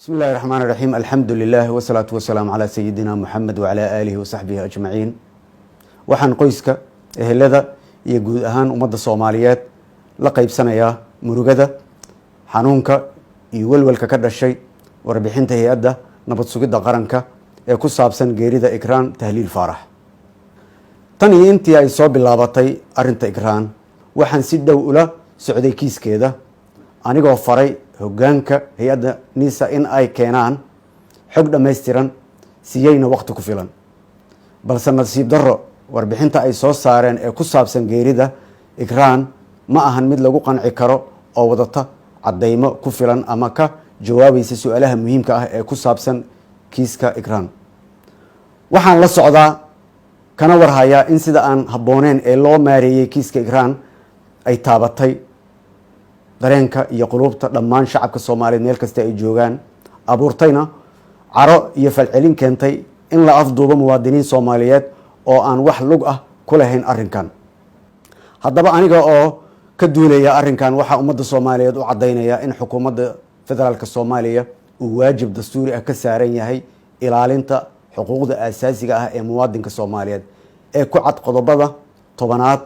بسم الله الرحمن الرحيم الحمد لله والصلاة والسلام على سيدنا محمد وعلى آله وصحبه أجمعين waxaan qoyska ehelada iyo guud ahaan ummadda Soomaaliyeed la qaybsanayaa murugada xanuunka iyo walwalka ka dhashay warbixinta hay'adda nabad sugidda qaranka ee ku saabsan geerida Ikraan Tahliil Faarax tan iyo intii ay soo bilaabatay arinta Ikraan waxaan si dhow ula socday kiiskeeda anigoo faray hoggaanka hay'adda NISA in ay keenaan xog dhameystiran siyayna waqti ku filan balse nasiib darro warbixinta ay soo saareen ee ku saabsan geerida Ikraan ma ahan mid lagu qanci karo oo wadata cadeymo ku filan ama ka jawaabaysa su'aalaha muhiimka ah ee ku saabsan kiiska Ikraan waxaan la socdaa kana warhayaa in sida aan habooneen ee loo maareeyay kiiska Ikraan ay taabatay dareenka iyo qulubta dhammaan shacabka Soomaaliyeed meel kasta ay joogaan abuurtayna caro iyo falcelin keentay in la afduubo muwaadiniin Soomaaliyeed oo aan wax lug ah ku lahayn arrinkan haddaba aniga oo ka duulaya arrinkan waxa ummadda Soomaaliyeed u cadeynaya in xukuumadda federaalka Soomaaliya uu waajib dastuuri ah ka saaran yahay ilaalinta xuquuqda aasaasiga ah ee muwaadinka Soomaaliyeed ee ku cad qodobada 10aad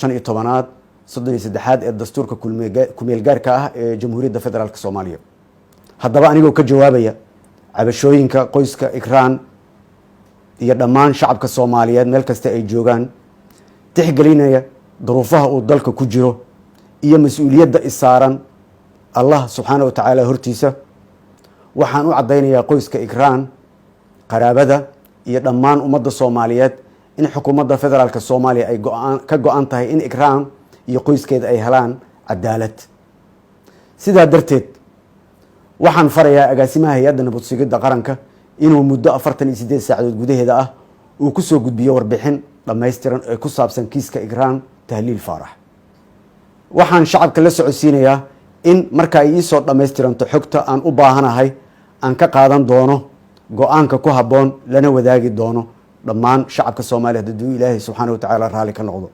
15aad 33aad ee dastuurka kumeel gaarka ah ee Jamhuuriyadda Federaalka Soomaaliya haddaba anigoo ka jawaabaya cabashooyinka qoyska Ikraan iyo dhammaan shacabka Soomaaliyeed meel kasta ay joogaan tixgelinaya duruufaha uu dalka ku jiro iyo mas'uuliyadda isaaran Allah subhanahu wa ta'ala hortiisa waxaan u cadeynayaa qoyska Ikraan qaraabada iyo dhammaan ummadda Soomaaliyeed in xukuumadda federaalka Soomaaliya ay ka go'an tahay in Ikraan iyo qoyskeeda ay helaan cadaalad sidaa darteed waxaan farayaa agaasimaha hay'adda nabad sugidda qaranka inuu muddo 48 saacadood gudaheeda ah uu ku soo gudbiyo warbixin dhameystiran ee ku saabsan kiiska Ikraan Tahliil Faarax waxaan shacabka la socodsiinayaa in marka ay soo dhameystiranto xogta aan u baahanahay aan ka qaadan doono go'aanka ku haboon lana wadaagi doono dhammaan shacabka Soomaaliyeed haddii Ilaahay subhanahu wa ta'ala raali ka noqdo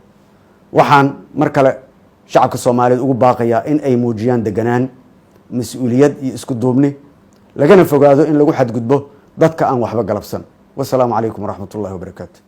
waxaan mar kale shacabka Soomaaliyeed ugu baaqayaa in ay muujiyaan deganaan mas'uuliyad iyo isku duubni lagana fogaado in lagu xadgudbo dadka aan waxba galabsan wassalaamu calaykum waraxmatullaahi wabarakaatuh